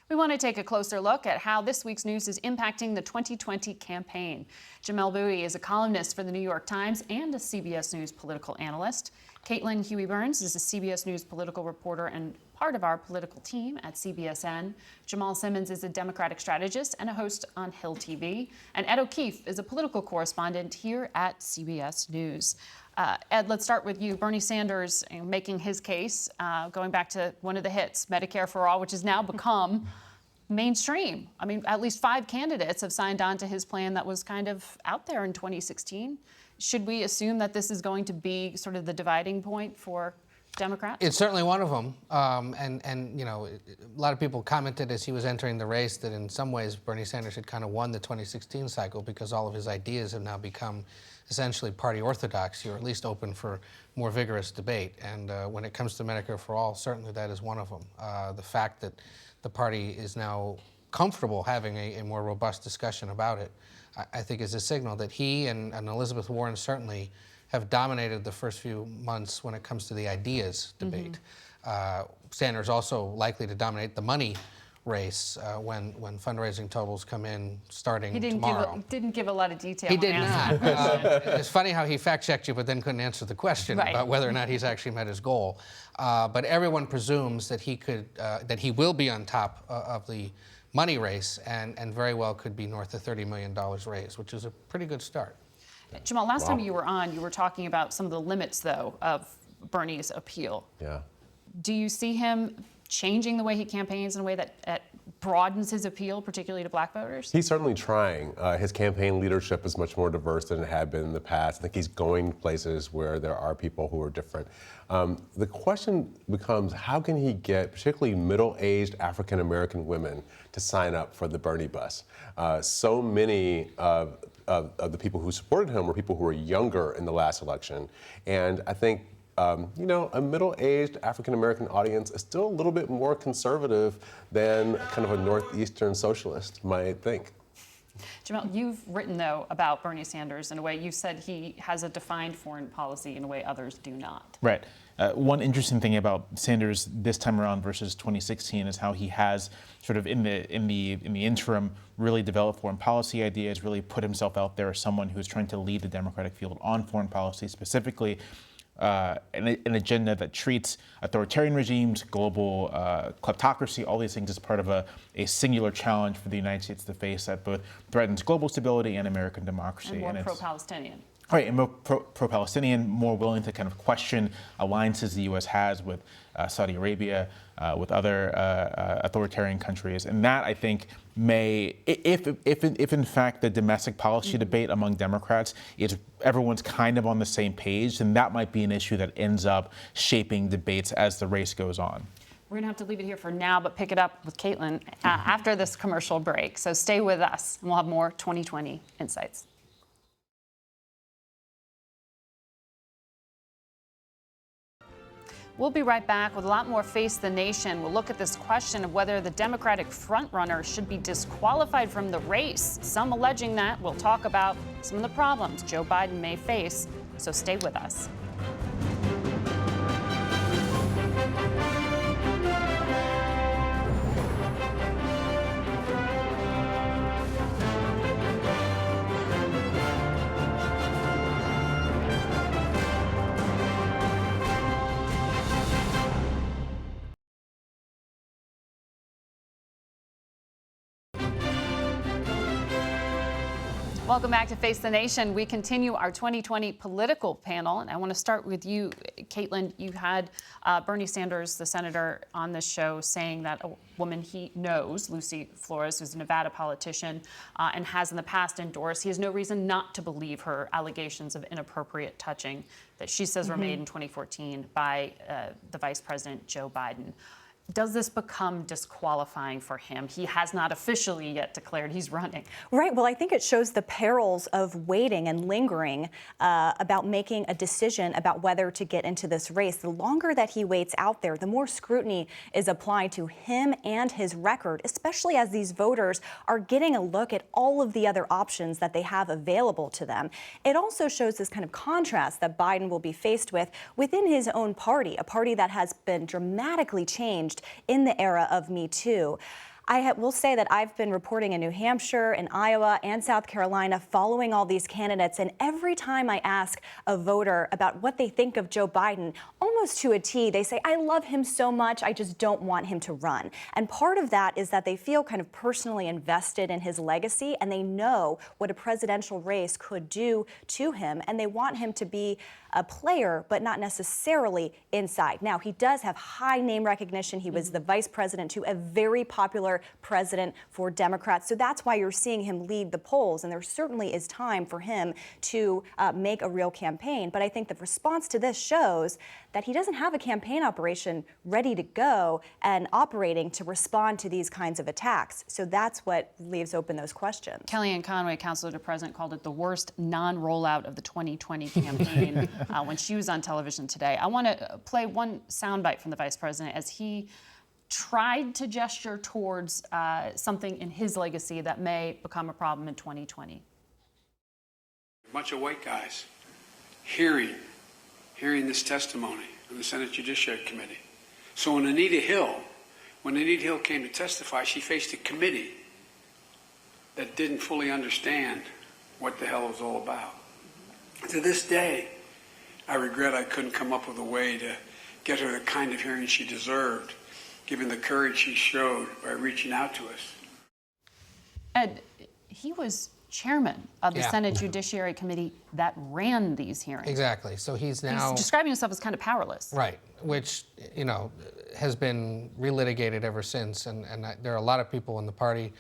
We want to take a closer look at how this week's news is impacting the 2020 campaign. Jamelle Bouie is a columnist for the New York Times and a CBS News political analyst. Caitlin Huey-Burns is a CBS News political reporter and part of our political team at CBSN. Jamal Simmons is a Democratic strategist and a host on Hill TV. And Ed O'Keefe is a political correspondent here at CBS News. Ed, let's start with you. Bernie Sanders making his case, going back to one of the hits, Medicare for All, which has now become mainstream. I mean, at least 5 candidates have signed on to his plan that was kind of out there in 2016. Should we assume that this is going to be sort of the dividing point for Democrats? It's certainly one of them. And you know, a lot of people commented as he was entering the race that in some ways Bernie Sanders had kind of won the 2016 cycle because all of his ideas have now become essentially party orthodoxy, or at least open for more vigorous debate. And when it comes to Medicare for All, certainly that is one of them. The fact that the party is now comfortable having a more robust discussion about it, I think is a signal that he and Elizabeth Warren certainly have dominated the first few months when it comes to the ideas debate. Sanders also likely to dominate the money race when fundraising totals come in starting tomorrow. He didn't give a lot of detail. He did not. It's funny how he fact-checked you but then couldn't answer the question about whether or not he's actually met his goal. But everyone presumes that he will be on top of the money race and very well could be north of $30 million raised, which is a pretty good start. Jamal, last time you were on, you were talking about some of the limits, though, of Bernie's appeal. Yeah. Do you see him changing the way he campaigns in a way that broadens his appeal, particularly to black voters? He's certainly trying. His campaign leadership is much more diverse than it had been in the past. I think he's going places where there are people who are different. The question becomes, how can he get particularly middle-aged African-American women to sign up for the Bernie bus? So many of the people who supported him were people who were younger in the last election. And I think you know, a middle-aged African-American audience is still a little bit more conservative than kind of a Northeastern socialist might think. Jamelle, you've written, though, about Bernie Sanders in a way. You said he has a defined foreign policy in a way others do not. Right. One interesting thing about Sanders this time around versus 2016 is how he has sort of in the interim really developed foreign policy ideas, really put himself out there as someone who's trying to lead the Democratic field on foreign policy, specifically an agenda that treats authoritarian regimes, global kleptocracy, all these things as part of a singular challenge for the United States to face that both threatens global stability and American democracy. And more pro-Palestinian. Right, and more pro-Palestinian, more willing to kind of question alliances the U.S. has with Saudi Arabia, with other authoritarian countries. And that, I think, may, if in fact the domestic policy debate among Democrats is everyone's kind of on the same page, then that might be an issue that ends up shaping debates as the race goes on. We're going to have to leave it here for now, but pick it up with Caitlin after this commercial break. So stay with us, and we'll have more 2020 insights. We'll be right back with a lot more Face the Nation. We'll look at this question of whether the Democratic frontrunner should be disqualified from the race. Some alleging that. We'll talk about some of the problems Joe Biden may face. So stay with us. Welcome back to Face the Nation. We continue our 2020 political panel, and I want to start with you, Caitlin. You had Bernie Sanders, the senator, on this show saying that a woman he knows, Lucy Flores, who's a Nevada politician and has in the past endorsed, he has no reason not to believe her allegations of inappropriate touching that she says were made in 2014 by the Vice President Joe Biden. Does this become disqualifying for him? He has not officially yet declared he's running. Right. Well, I think it shows the perils of waiting and lingering about making a decision about whether to get into this race. The longer that he waits out there, the more scrutiny is applied to him and his record, especially as these voters are getting a look at all of the other options that they have available to them. It also shows this kind of contrast that Biden will be faced with within his own party, a party that has been dramatically changed in the era of Me Too. will say that I've been reporting in New Hampshire, in Iowa, and South Carolina, following all these candidates. And every time I ask a voter about what they think of Joe Biden, almost to a T, they say, I love him so much, I just don't want him to run. And part of that is that they feel kind of personally invested in his legacy, and they know what a presidential race could do to him, and they want him to be a player, but not necessarily inside. Now, he does have high name recognition. He was the vice president to a very popular president for Democrats. So that's why you're seeing him lead the polls. And there certainly is time for him to make a real campaign. But I think the response to this shows that he doesn't have a campaign operation ready to go and operating to respond to these kinds of attacks. So that's what leaves open those questions. Kellyanne Conway, counselor to president, called it the worst non-rollout of the 2020 campaign when she was on television today. I want to play one soundbite from the vice president as he tried to gesture towards something in his legacy that may become a problem in 2020. A bunch of white guys hearing this testimony in the Senate Judiciary Committee. So when Anita Hill came to testify, she faced a committee that didn't fully understand what the hell it was all about. To this day, I regret I couldn't come up with a way to get her the kind of hearing she deserved, given the courage she showed by reaching out to us. Ed, he was chairman of the Senate Judiciary Committee that ran these hearings. Exactly. So he's now describing himself as kind of powerless. right, which has been relitigated ever since. And there are a lot of people in the party,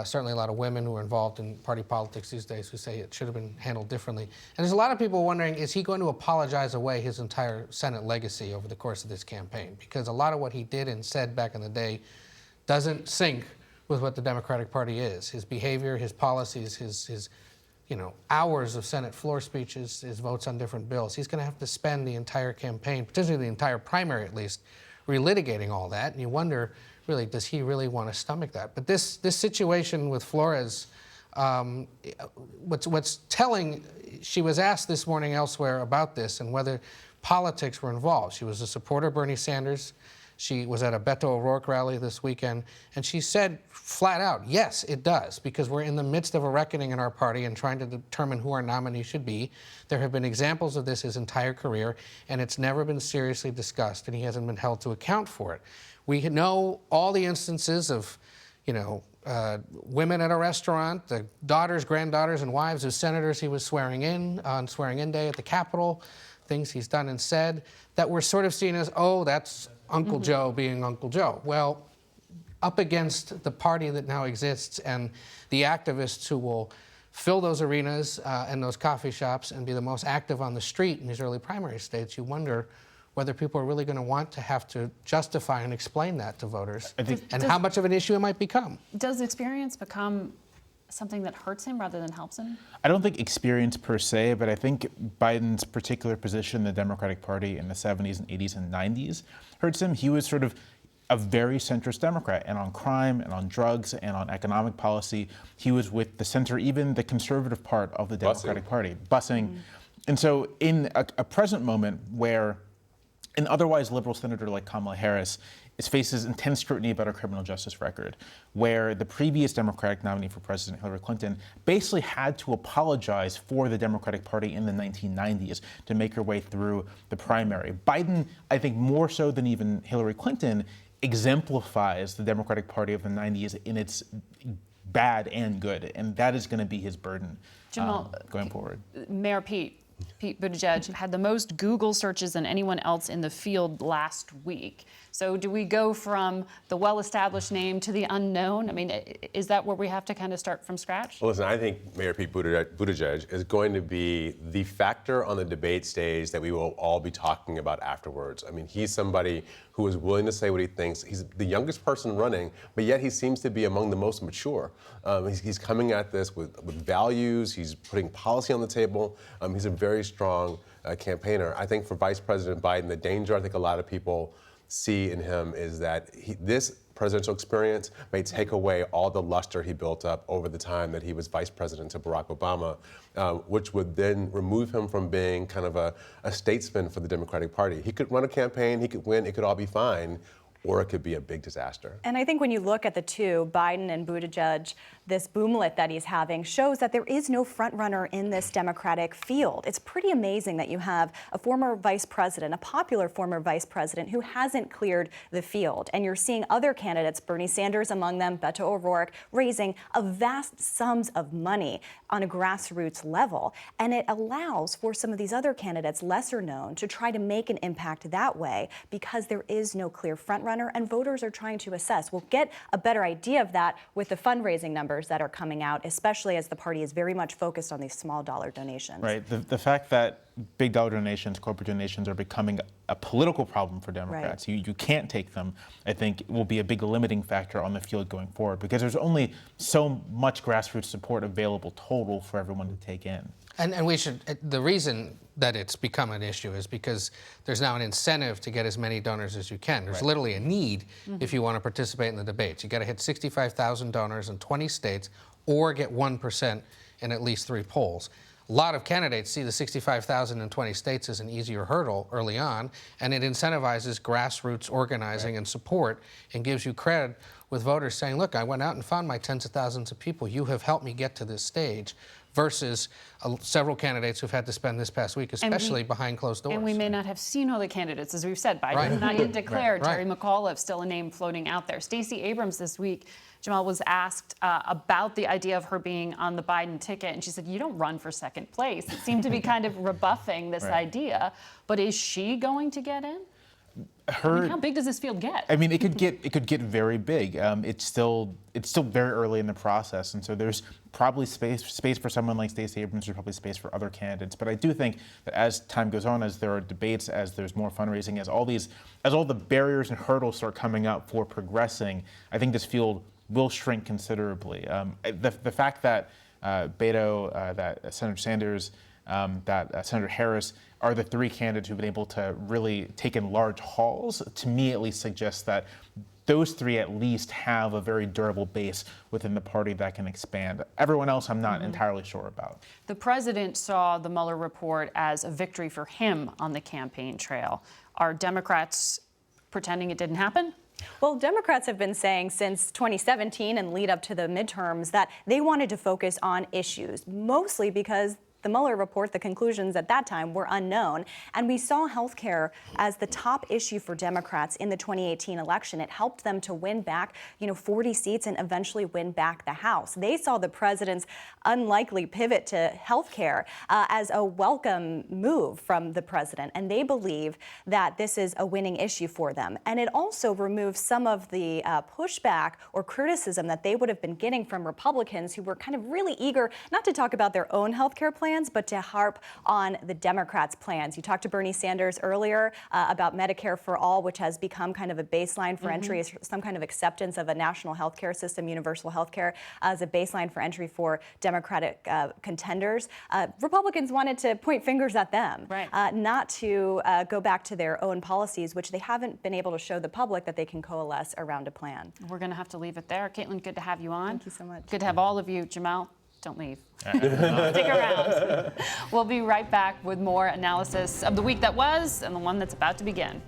certainly a lot of women who are involved in party politics these days, who say it should have been handled differently. And there's a lot of people wondering, is he going to apologize away his entire Senate legacy over the course of this campaign? Because a lot of what he did and said back in the day doesn't sync with what the Democratic Party is. His behavior, his policies, his hours of Senate floor speeches, his votes on different bills. He's going to have to spend the entire campaign, particularly the entire primary at least, relitigating all that. And you wonder, really, does he really want to stomach that? But this situation with Flores, what's telling, she was asked this morning elsewhere about this and whether politics were involved. She was a supporter of Bernie Sanders. She was at a Beto O'Rourke rally this weekend, and she said flat out, yes, it does, because we're in the midst of a reckoning in our party and trying to determine who our nominee should be. There have been examples of this his entire career, and it's never been seriously discussed, and he hasn't been held to account for it. We know all the instances of, women at a restaurant, the daughters, granddaughters, and wives of senators he was swearing in on swearing-in day at the Capitol, things he's done and said that were sort of seen as, oh, that's Uncle Joe being Uncle Joe. Well, up against the party that now exists and the activists who will fill those arenas and those coffee shops and be the most active on the street in these early primary states, you wonder whether people are really going to want to have to justify and explain that to voters and how much of an issue it might become. Does experience become something that hurts him rather than helps him? I don't think experience per se, but I think Biden's particular position in the Democratic Party in the 70s and 80s and 90s hurts him. He was sort of a very centrist Democrat, and on crime and on drugs and on economic policy, he was with the center, even the conservative part of the Democratic Party, busing. And so in a present moment where an otherwise liberal senator like Kamala Harris faces intense scrutiny about her criminal justice record, where the previous Democratic nominee for president, Hillary Clinton, basically had to apologize for the Democratic Party in the 1990s to make her way through the primary. Biden, I think more so than even Hillary Clinton, exemplifies the Democratic Party of the 90s in its bad and good, and that is going to be his burden going forward. Mayor Pete Buttigieg had the most Google searches than anyone else in the field last week. So do we go from the well-established name to the unknown? I mean, is that where we have to kind of start from scratch? Well, listen, I think Mayor Pete Buttigieg is going to be the factor on the debate stage that we will all be talking about afterwards. I mean, he's somebody who is willing to say what he thinks. He's the youngest person running, but yet he seems to be among the most mature. He's coming at this with values. He's putting policy on the table. He's a very strong campaigner. I think for Vice President Biden, the danger I think a lot of people see in him is that this presidential experience may take away all the luster he built up over the time that he was vice president to Barack Obama, which would then remove him from being kind of a statesman for the Democratic Party. He could run a campaign, he could win, it could all be fine. or it could be a big disaster. And I think when you look at the two, Biden and Buttigieg, this boomlet that he's having shows that there is no frontrunner in this Democratic field. It's pretty amazing that you have a former vice president, a popular former vice president, who hasn't cleared the field. And you're seeing other candidates, Bernie Sanders among them, Beto O'Rourke, raising a vast sums of money on a grassroots level. And it allows for some of these other candidates, lesser known, to try to make an impact that way because there is no clear frontrunner and voters are trying to assess. We'll get a better idea of that with the fundraising numbers that are coming out, especially as the party is very much focused on these small dollar donations. Right. The fact that big dollar donations, corporate donations are becoming a political problem for Democrats. Right. You can't take them, I think, will be a big limiting factor on the field going forward because there's only so much grassroots support available total for everyone to take in. And we should, the reason that it's become an issue is because there's now an incentive to get as many donors as you can. There's literally a need if you want to participate in the debates. You got to hit 65,000 donors in 20 states or get 1% in at least 3 polls. A lot of candidates see the 65,000 in 20 states as an easier hurdle early on, and it incentivizes grassroots organizing and support and gives you credit with voters saying, look, I went out and found my tens of thousands of people. You have helped me get to this stage. Versus several candidates who've had to spend this past week, especially behind closed doors. And we may not have seen all the candidates, as we've said. Biden has not yet declared. Terry McAuliffe, still a name floating out there. Stacey Abrams this week, Jamal, was asked about the idea of her being on the Biden ticket, and she said, you don't run for second place. It seemed to be kind of rebuffing this idea. But is she going to get in? How big does this field get? I mean, it could get very big. It's still very early in the process, and so there's probably space for someone like Stacey Abrams. There's probably space for other candidates. But I do think that as time goes on, as there are debates, as there's more fundraising, as all the barriers and hurdles start coming up for progressing, I think this field will shrink considerably. The fact that Beto, that Senator Sanders, that Senator Harris are the 3 candidates who've been able to really take in large hauls, to me at least suggests that those 3 at least have a very durable base within the party that can expand. Everyone else I'm not entirely sure about. The president saw the Mueller report as a victory for him on the campaign trail. Are Democrats pretending it didn't happen? Well, Democrats have been saying since 2017 and lead up to the midterms that they wanted to focus on issues, mostly because the Mueller report, the conclusions at that time were unknown. And we saw health care as the top issue for Democrats in the 2018 election. It helped them to win back, 40 seats and eventually win back the House. They saw the president's unlikely pivot to health care as a welcome move from the president. And they believe that this is a winning issue for them. And it also removes some of the pushback or criticism that they would have been getting from Republicans who were kind of really eager not to talk about their own health care plans, but to harp on the Democrats' plans. You talked to Bernie Sanders earlier about Medicare for all, which has become kind of a baseline for entry, some kind of acceptance of a national health care system, universal health care, as a baseline for entry for Democratic contenders. Republicans wanted to point fingers at them, not to go back to their own policies, which they haven't been able to show the public that they can coalesce around a plan. We're going to have to leave it there. Caitlin, good to have you on. Thank you so much. Good to have all of you. Jamal, don't leave. Stick around. We'll be right back with more analysis of the week that was and the one that's about to begin.